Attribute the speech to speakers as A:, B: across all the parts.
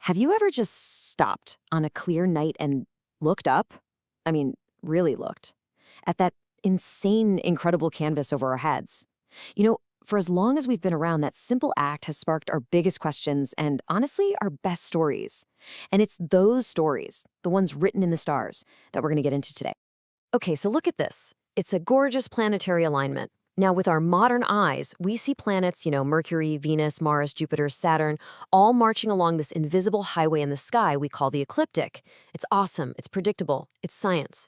A: Have you ever just stopped on a clear night and looked up? I mean, really looked at that insane, incredible canvas over our heads? For as long as we've been around, that simple act has sparked our biggest questions and, honestly, our best stories. And it's those stories, the ones written in the stars, that we're going to get into today. Okay, so look at this. It's a gorgeous planetary alignment. Now, with our modern eyes, we see planets, Mercury, Venus, Mars, Jupiter, Saturn, all marching along this invisible highway in the sky we call the ecliptic. It's awesome, it's predictable, it's science.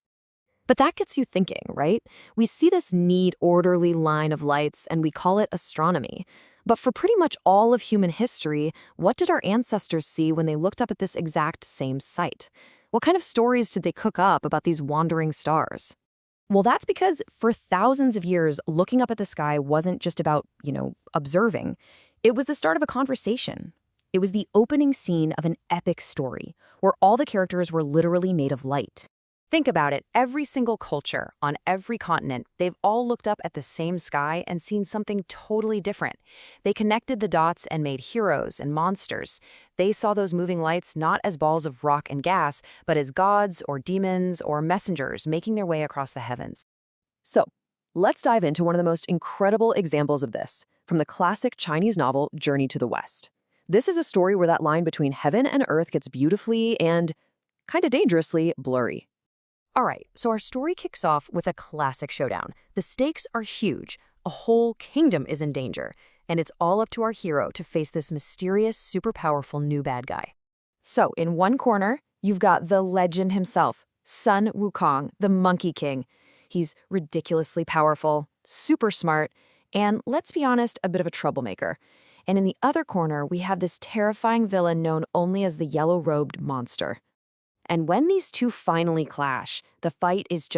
A: But that gets you thinking, right? We see this neat, orderly line of lights, and we call it astronomy. But for pretty much all of human history, what did our ancestors see when they looked up at this exact same sight? What kind of stories did they cook up about these wandering stars? Well, that's because for thousands of years, looking up at the sky wasn't just about, observing. It was the start of a conversation. It was the opening scene of an epic story, where all the characters were literally made of light. Think about it. Every single culture, on every continent, they've all looked up at the same sky and seen something totally different. They connected the dots and made heroes and monsters. They saw those moving lights not as balls of rock and gas, but as gods or demons or messengers making their way across the heavens. So, let's dive into one of the most incredible examples of this, from the classic Chinese novel Journey to the West. This is a story where that line between heaven and earth gets beautifully and, kind of dangerously, blurry. All right, so our story kicks off with a classic showdown. The stakes are huge. A whole kingdom is in danger, and it's all up to our hero to face this mysterious, super powerful new bad guy. So, in one corner, you've got the legend himself, Sun Wukong, the Monkey King. He's ridiculously powerful, super smart, and, let's be honest, a bit of a troublemaker. And in the other corner, we have this terrifying villain known only as the yellow-robed monster. And when these two finally clash, the fight is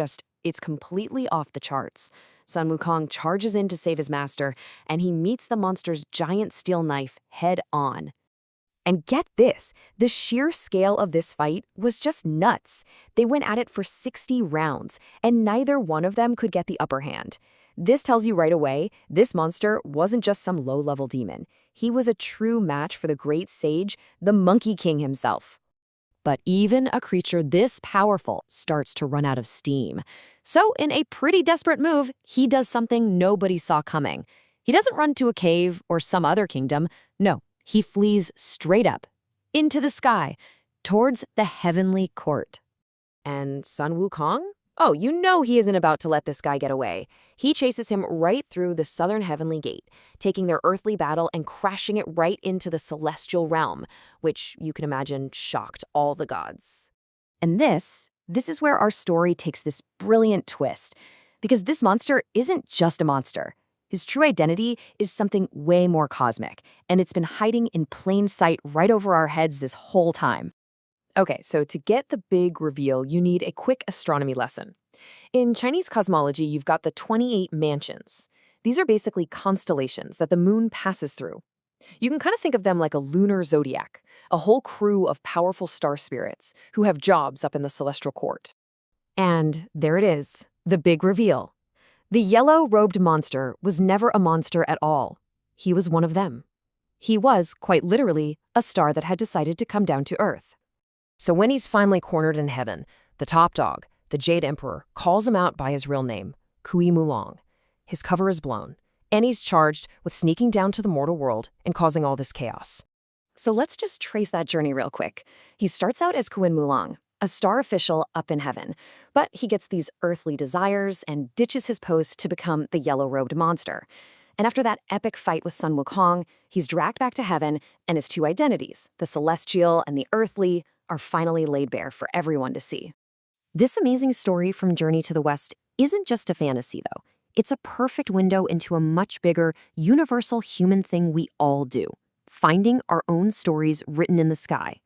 A: it's completely off the charts. Sun Wukong charges in to save his master, and he meets the monster's giant steel knife head on. And get this, the sheer scale of this fight was just nuts. They went at it for 60 rounds, and neither one of them could get the upper hand. This tells you right away, this monster wasn't just some low-level demon. He was a true match for the great sage, the Monkey King himself. But even a creature this powerful starts to run out of steam. So, in a pretty desperate move, he does something nobody saw coming. He doesn't run to a cave or some other kingdom. No, he flees straight up, into the sky, towards the heavenly court. And Sun Wukong? Oh, he isn't about to let this guy get away. He chases him right through the southern heavenly gate, taking their earthly battle and crashing it right into the celestial realm, which you can imagine shocked all the gods. And this is where our story takes this brilliant twist, because this monster isn't just a monster. His true identity is something way more cosmic, and it's been hiding in plain sight right over our heads this whole time. Okay, so to get the big reveal, you need a quick astronomy lesson. In Chinese cosmology, you've got the 28 mansions. These are basically constellations that the moon passes through. You can kind of think of them like a lunar zodiac, a whole crew of powerful star spirits who have jobs up in the celestial court. And there it is, the big reveal. The yellow-robed monster was never a monster at all. He was one of them. He was, quite literally, a star that had decided to come down to Earth. So when he's finally cornered in heaven, the top dog, the Jade Emperor, calls him out by his real name, Kui Mulong. His cover is blown, and he's charged with sneaking down to the mortal world and causing all this chaos. So let's just trace that journey real quick. He starts out as Kui Mulong, a star official up in heaven, but he gets these earthly desires and ditches his post to become the yellow-robed monster. And after that epic fight with Sun Wukong, he's dragged back to heaven, and his two identities, the celestial and the earthly, are finally laid bare for everyone to see. This amazing story from Journey to the West isn't just a fantasy, though. It's a perfect window into a much bigger, universal human thing we all do, finding our own stories written in the sky.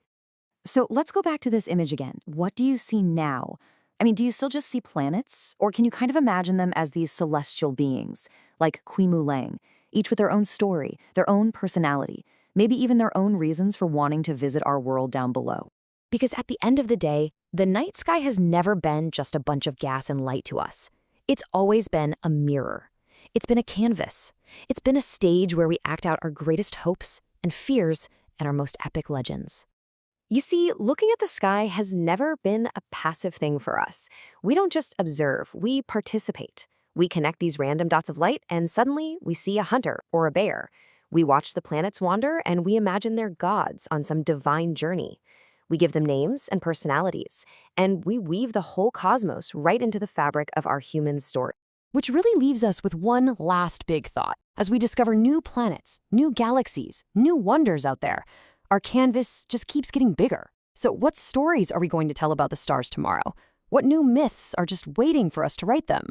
A: So let's go back to this image again. What do you see now? Do you still just see planets? Or can you kind of imagine them as these celestial beings, like Kui Mulong, each with their own story, their own personality, maybe even their own reasons for wanting to visit our world down below? Because at the end of the day, the night sky has never been just a bunch of gas and light to us. It's always been a mirror. It's been a canvas. It's been a stage where we act out our greatest hopes and fears and our most epic legends.
B: You see, looking at the sky has never been a passive thing for us. We don't just observe, we participate. We connect these random dots of light, and suddenly we see a hunter or a bear. We watch the planets wander, and we imagine they're gods on some divine journey. We give them names and personalities, and we weave the whole cosmos right into the fabric of our human story.
A: Which really leaves us with one last big thought. As we discover new planets, new galaxies, new wonders out there, our canvas just keeps getting bigger. So what stories are we going to tell about the stars tomorrow? What new myths are just waiting for us to write them?